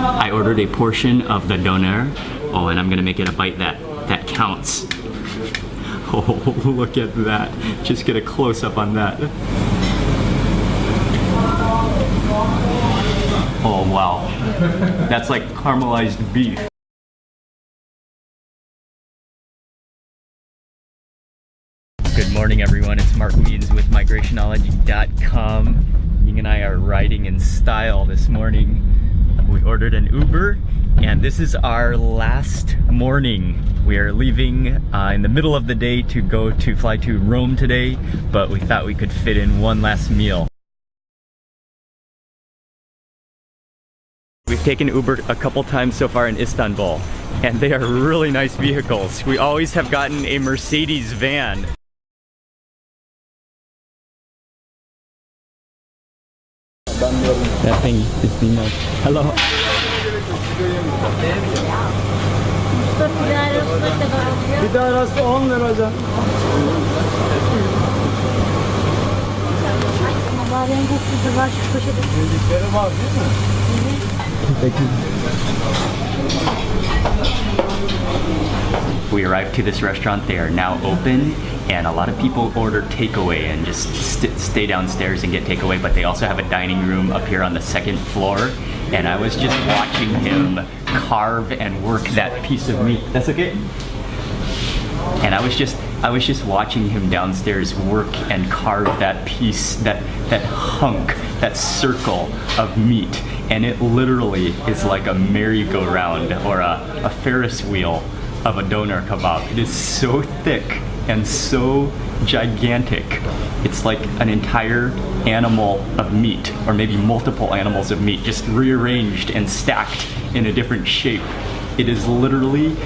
I ordered a portion of the doner. Oh, and I'm gonna make it a bite that counts. Oh, look at that. Just get a close-up on that. Oh, wow. That's like caramelized beef. Good morning, everyone. It's Mark Weeds with migrationology.com. Ying and I are riding in style this morning. We ordered an Uber, and this is our last morning. We are leaving in the middle of the day to fly to Rome today, but we thought we could fit in one last meal. We've taken Uber a couple times so far in Istanbul, and they are really nice vehicles. We always have gotten a Mercedes van. That thing is the most. Hello. Bir tanesi 10 lira hocam. Müzikleri var değil mi? We arrived to this restaurant. They are now open, and a lot of people order takeaway and just stay downstairs and get takeaway, but they also have a dining room up here on the second floor, and I was just watching him carve and work that piece of meat. That's okay? And I was just watching him downstairs work and carve that piece, that hunk, that circle of meat, and it literally is like a merry-go-round or a Ferris wheel of a doner kebab. It is so thick and so gigantic. It's like an entire animal of meat, or maybe multiple animals of meat, just rearranged and stacked in a different shape. It is literally,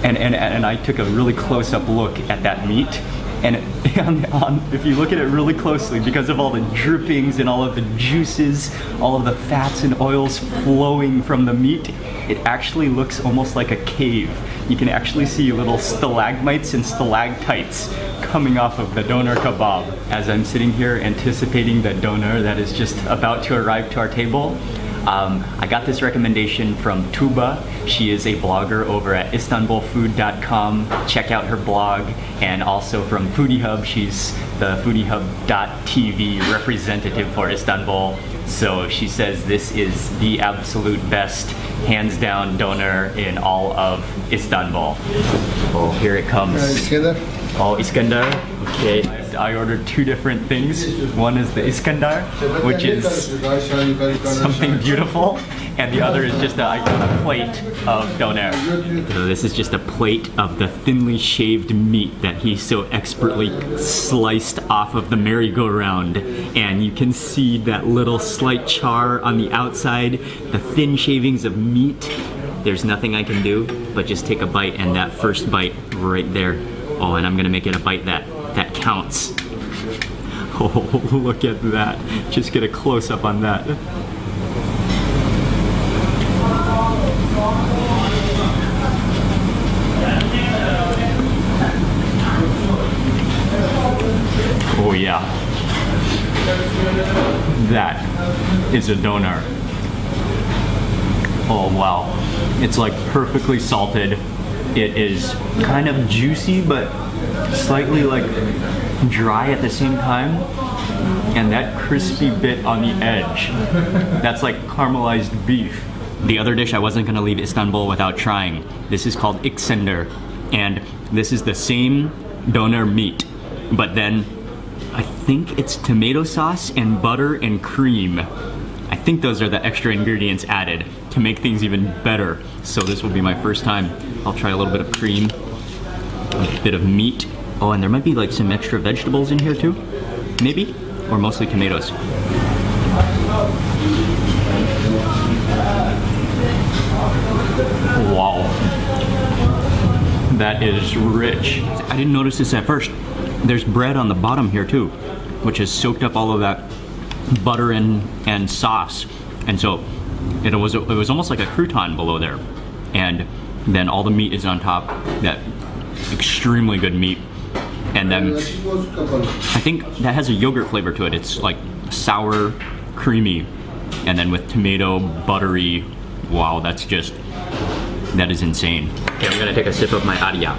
and I took a really close-up look at that meat, and if you look at it really closely, because of all the drippings and all of the juices, all of the fats and oils flowing from the meat, it actually looks almost like a cave. You can actually see little stalagmites and stalactites coming off of the doner kebab. As I'm sitting here anticipating the doner that is just about to arrive to our table, I got this recommendation from Tuba. She is a blogger over at istanbulfood.com. Check out her blog. And also from Foodie Hub, she's the foodiehub.tv representative for Istanbul. So she says this is the absolute best, hands down doner in all of Istanbul. Oh, here it comes. Oh, Iskandar. Okay, I ordered two different things. One is the Iskandar, which is something beautiful, and the other is just a plate of doner. So this is just a plate of the thinly shaved meat that he so expertly sliced off of the merry-go-round. And you can see that little slight char on the outside, the thin shavings of meat. There's nothing I can do but just take a bite, and that first bite right there. Oh, and I'm gonna make it a bite that counts. Oh, look at that. Just get a close-up on that. Oh yeah. That is a doner. Oh wow. It's like perfectly salted. It is kind of juicy, but slightly like dry at the same time. And that crispy bit on the edge, that's like caramelized beef. The other dish I wasn't gonna leave Istanbul without trying. This is called İskender, and this is the same doner meat, but then I think it's tomato sauce and butter and cream. I think those are the extra ingredients added to make things even better. So this will be my first time. I'll try a little bit of cream, a bit of meat. Oh, and there might be like some extra vegetables in here too, maybe, or mostly tomatoes. Wow, that is rich. I didn't notice this at first. There's bread on the bottom here too, which has soaked up all of that butter and sauce, and so it was almost like a crouton below there, and then all the meat is on top. That extremely good meat, and then I think that has a yogurt flavor to it. It's like sour, creamy, and then with tomato, buttery, Wow, that is insane. Okay, I'm gonna take a sip of my aria.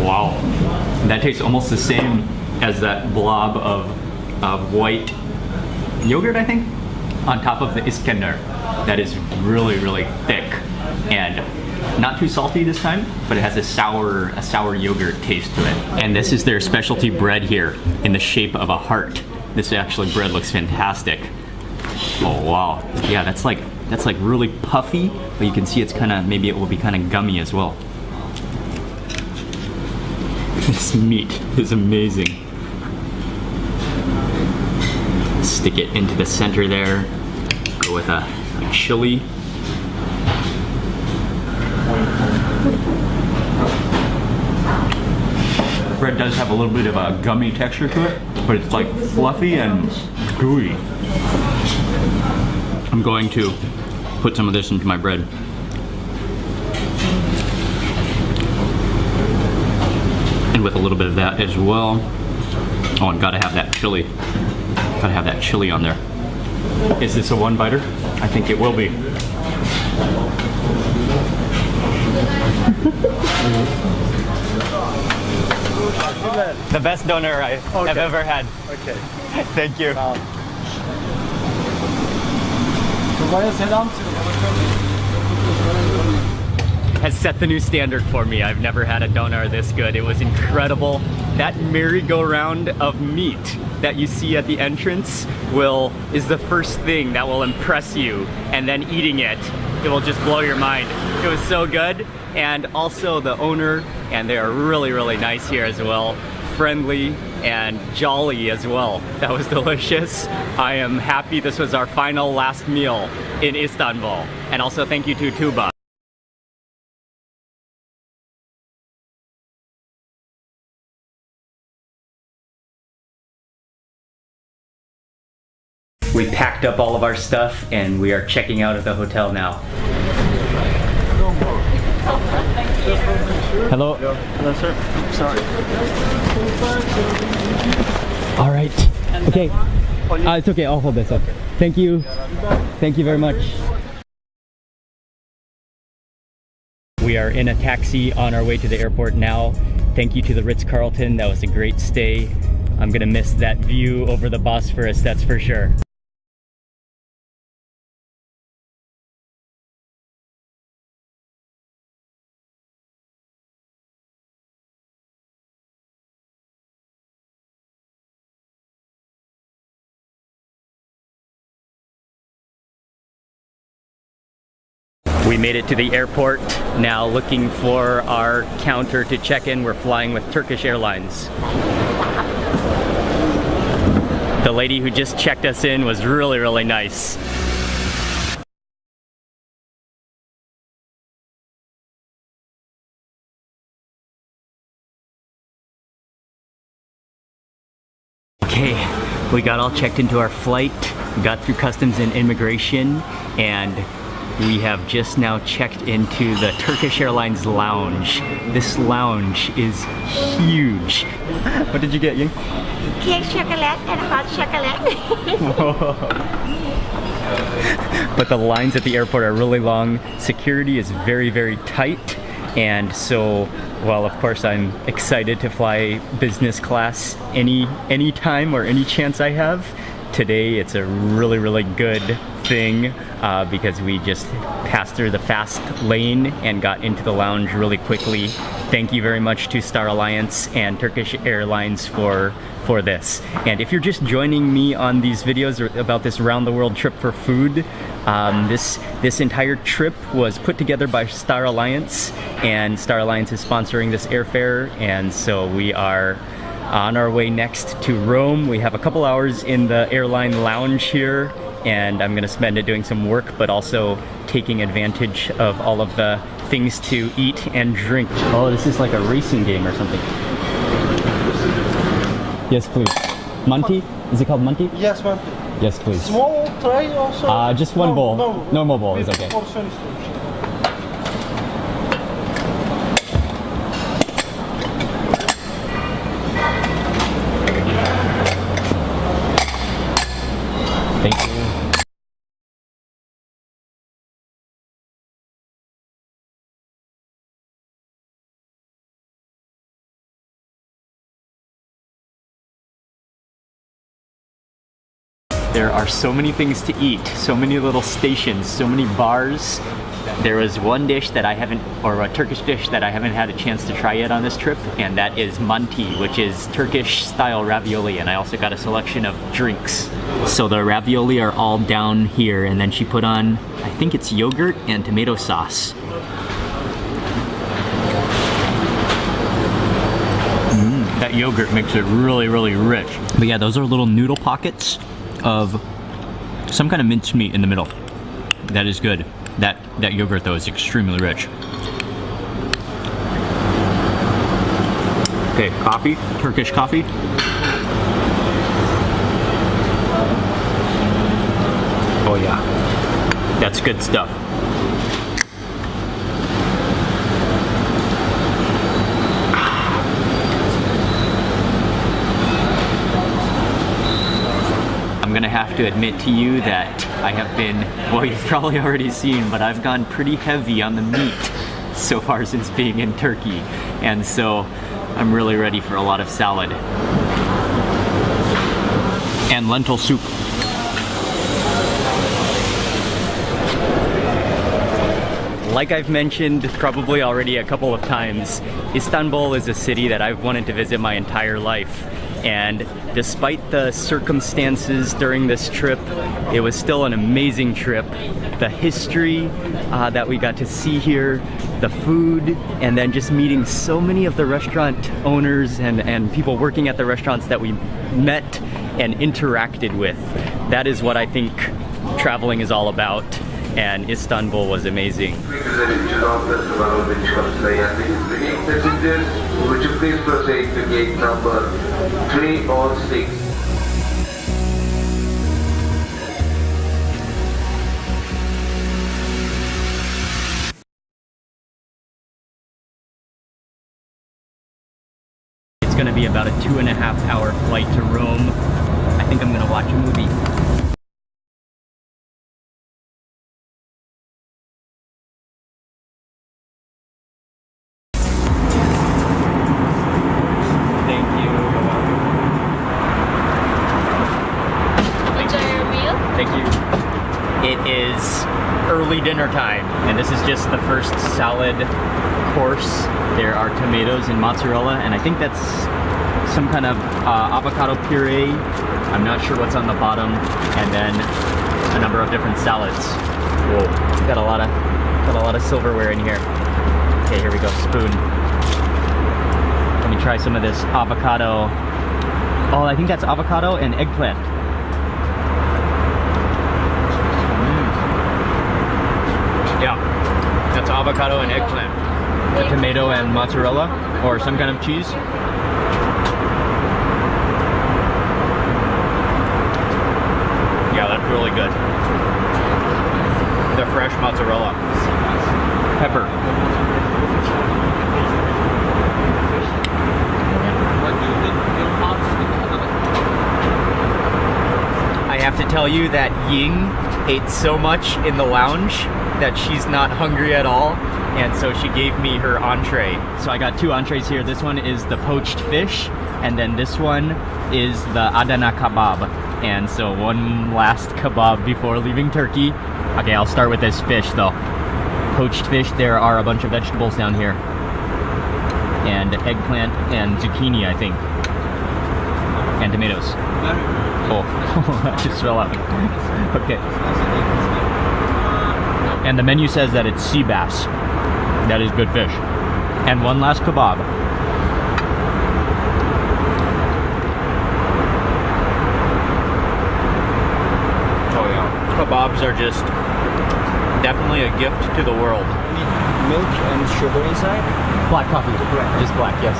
Wow, that tastes almost the same as that blob of white yogurt, I think, on top of the Iskender. That is really, really thick and not too salty this time, but it has a sour yogurt taste to it. And this is their specialty bread here in the shape of a heart. This actually bread looks fantastic. Oh wow, yeah, that's like really puffy, but you can see it's maybe it will be kind of gummy as well. This meat is amazing. Stick it into the center there. Go with a chili. Bread does have a little bit of a gummy texture to it, but it's like fluffy and gooey. I'm going to put some of this into my bread. And with a little bit of that as well. Oh, and gotta have that chili. Gotta have that chili on there. Is this a one-biter? I think it will be. The best doner I've ever had. Okay. Thank you. Tuba'ya selam Has set the new standard for me. I've never had a doner this good. It was incredible. That merry-go-round of meat that you see at the entrance is the first thing that will impress you, and then eating it will just blow your mind. It was so good. And also the owner, and they are really, really nice here as well. Friendly and jolly as well. That was delicious. I am happy this was our final last meal in Istanbul. And also thank you to Tuba. We packed up all of our stuff and we are checking out of the hotel now. Hello. Hello, sir. Sorry. All right. Okay. It's okay. I'll hold this up. Thank you. Thank you very much. We are in a taxi on our way to the airport now. Thank you to the Ritz-Carlton. That was a great stay. I'm gonna miss that view over the Bosphorus, that's for sure. We made it to the airport, now looking for our counter to check in. We're flying with Turkish Airlines. The lady who just checked us in was really, really nice. Okay, we got all checked into our flight, we got through customs and immigration, and we have just now checked into the Turkish Airlines lounge. This lounge is huge. What did you get, Ying? Cake chocolate and hot chocolate. But the lines at the airport are really long. Security is very, very tight. And so, well, of course, I'm excited to fly business class any time or any chance I have. Today, it's a really, really good thing because we just passed through the fast lane and got into the lounge really quickly. Thank you very much to Star Alliance and Turkish Airlines for this. And if you're just joining me on these videos about this round the world trip for food, this entire trip was put together by Star Alliance, and Star Alliance is sponsoring this airfare, and so we are on our way next to Rome. We have a couple hours in the airline lounge here, and I'm gonna spend it doing some work, but also taking advantage of all of the things to eat and drink. Oh, this is like a racing game or something. Yes, please. Monty? Is it called Monty? Yes, Monty. Yes, please. Small tray also? Just one bowl. Normal bowl is okay. Portion is Thank you. There are so many things to eat, so many little stations, so many bars. There was one dish that I haven't, or a Turkish dish that I haven't had a chance to try yet on this trip, and that is manti, which is Turkish style ravioli, and I also got a selection of drinks. So the ravioli are all down here, and then she put on, I think it's yogurt and tomato sauce. That yogurt makes it really, really rich. But yeah, those are little noodle pockets of some kind of minced meat in the middle. That is good. That yogurt though is extremely rich. Okay, coffee, Turkish coffee. Oh yeah, that's good stuff. I'm gonna have to admit to you that I have been, well, you've probably already seen, but I've gone pretty heavy on the meat so far since being in Turkey. And so I'm really ready for a lot of salad. And lentil soup. Like I've mentioned probably already a couple of times, Istanbul is a city that I've wanted to visit my entire life. And despite the circumstances during this trip, it was still an amazing trip. The history that we got to see here, the food, and then just meeting so many of the restaurant owners and people working at the restaurants that we met and interacted with. That is what I think traveling is all about. And Istanbul was amazing. Would you please proceed to gate number 306? It's gonna be about a 2.5-hour flight to Rome. I think I'm gonna watch a movie. Dinner time, and this is just the first salad course. There are tomatoes and mozzarella, and I think that's some kind of avocado puree. I'm not sure what's on the bottom, and then a number of different salads. Whoa, got a lot of silverware in here. Okay, here we go. Spoon. Let me try some of this avocado. Oh, I think that's avocado and eggplant. Yeah, that's avocado and eggplant. The tomato and mozzarella, or some kind of cheese. Yeah, that's really good. The fresh mozzarella. Pepper. I have to tell you that Ying ate so much in the lounge that she's not hungry at all, and so she gave me her entree. So I got two entrees here. This one is the poached fish, and then this one is the Adana kebab. And so one last kebab before leaving Turkey. Okay, I'll start with this fish though. Poached fish, there are a bunch of vegetables down here. And eggplant and zucchini, I think. And tomatoes. Oh, that just fell out. Okay. And the menu says that it's sea bass. That is good fish. And one last kebab. Oh yeah. Kebabs are just definitely a gift to the world. Milk and sugar inside? Black coffee. Just black, yes.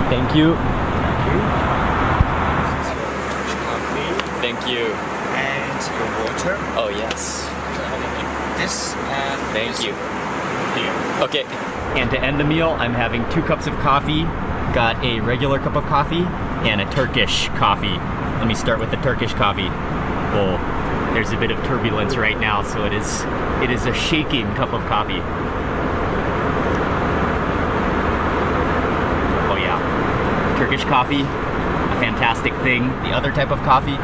Thank you. Thank you. And your water. Oh yes. This and Thank this. you. Okay, and to end the meal, I'm having 2 cups of coffee. Got a regular cup of coffee and a Turkish coffee. Let me start with the Turkish coffee. Oh, there's a bit of turbulence right now, so it is a shaking cup of coffee. Oh yeah, Turkish coffee, a fantastic thing. The other type of coffee,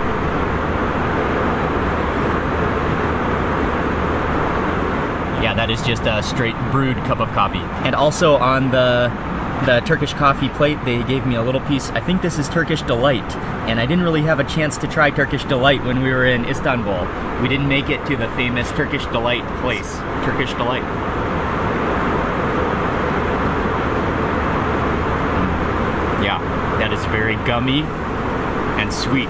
yeah, that is just a straight brewed cup of coffee. And also on the Turkish coffee plate, they gave me a little piece. I think this is Turkish Delight, and I didn't really have a chance to try Turkish Delight when we were in Istanbul. We didn't make it to the famous Turkish Delight place. Turkish Delight. Yeah, that is very gummy and sweet.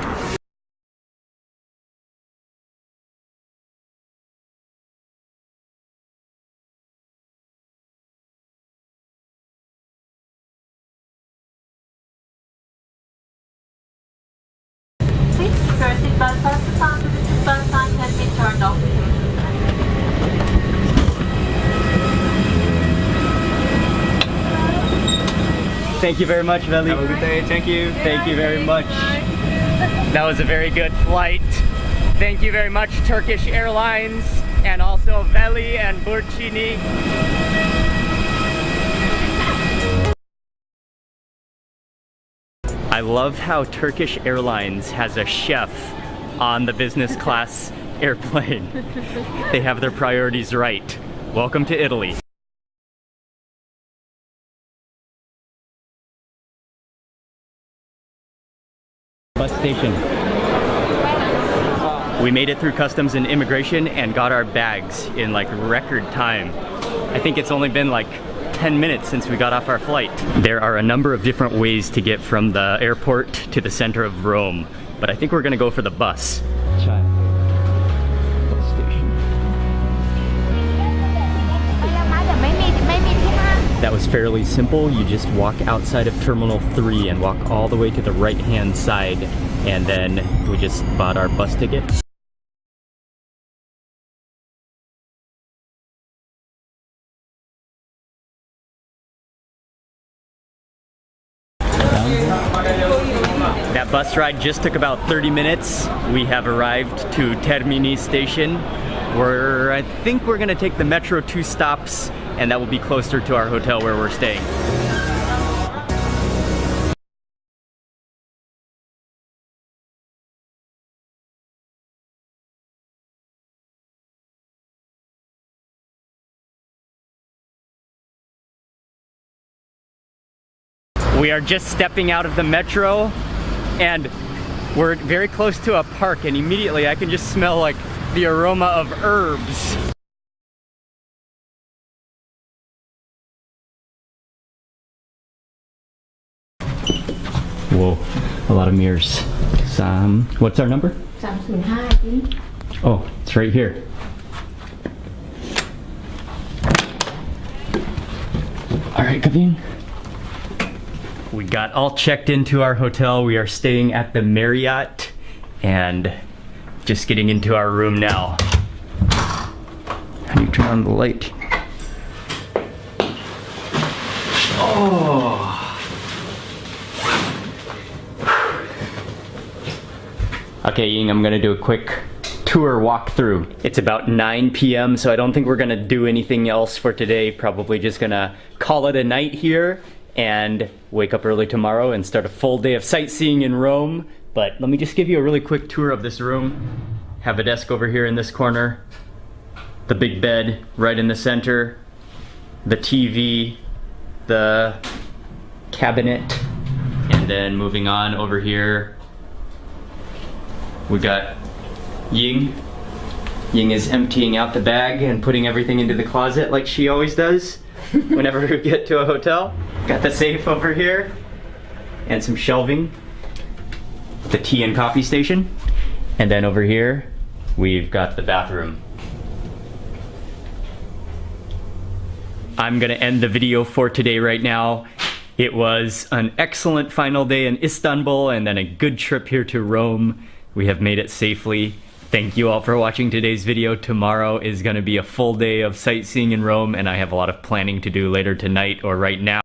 Seatbelt sign has been turned off. Thank you very much, Veli. Have a good day. Thank you. Thank you very much. That was a very good flight. Thank you very much, Turkish Airlines, and also Veli and Burçini. I love how Turkish Airlines has a chef on the business class airplane. They have their priorities right. Welcome to Italy. Bus station. We made it through customs and immigration and got our bags in like record time. I think it's only been like 10 minutes since we got off our flight. There are a number of different ways to get from the airport to the center of Rome, but I think we're gonna go for the bus. Bus station. That was fairly simple. You just walk outside of Terminal 3 and walk all the way to the right-hand side, and then we just bought our bus ticket. That bus ride just took about 30 minutes. We have arrived to Termini station, where I think we're gonna take the metro 2 stops, and that will be closer to our hotel where we're staying. We are just stepping out of the metro, and we're very close to a park, and immediately I can just smell like the aroma of herbs. Whoa, a lot of mirrors. What's our number? 305. Oh, it's right here. All right, Kavin. We got all checked into our hotel. We are staying at the Marriott and just getting into our room now. How do you turn on the light? Oh. Okay, Ying, I'm gonna do a quick tour walkthrough. It's about 9 p.m., so I don't think we're gonna do anything else for today. Probably just gonna call it a night here and wake up early tomorrow and start a full day of sightseeing in Rome. But let me just give you a really quick tour of this room. Have a desk over here in this corner, the big bed right in the center, the TV, the cabinet, and then moving on over here, we got Ying. Ying is emptying out the bag and putting everything into the closet like she always does whenever we get to a hotel. Got the safe over here and some shelving, the tea and coffee station, and then over here we've got the bathroom. I'm gonna end the video for today right now. It was an excellent final day in Istanbul and then a good trip here to Rome. We have made it safely. Thank you all for watching today's video. Tomorrow is going to be a full day of sightseeing in Rome, and I have a lot of planning to do later tonight or right now.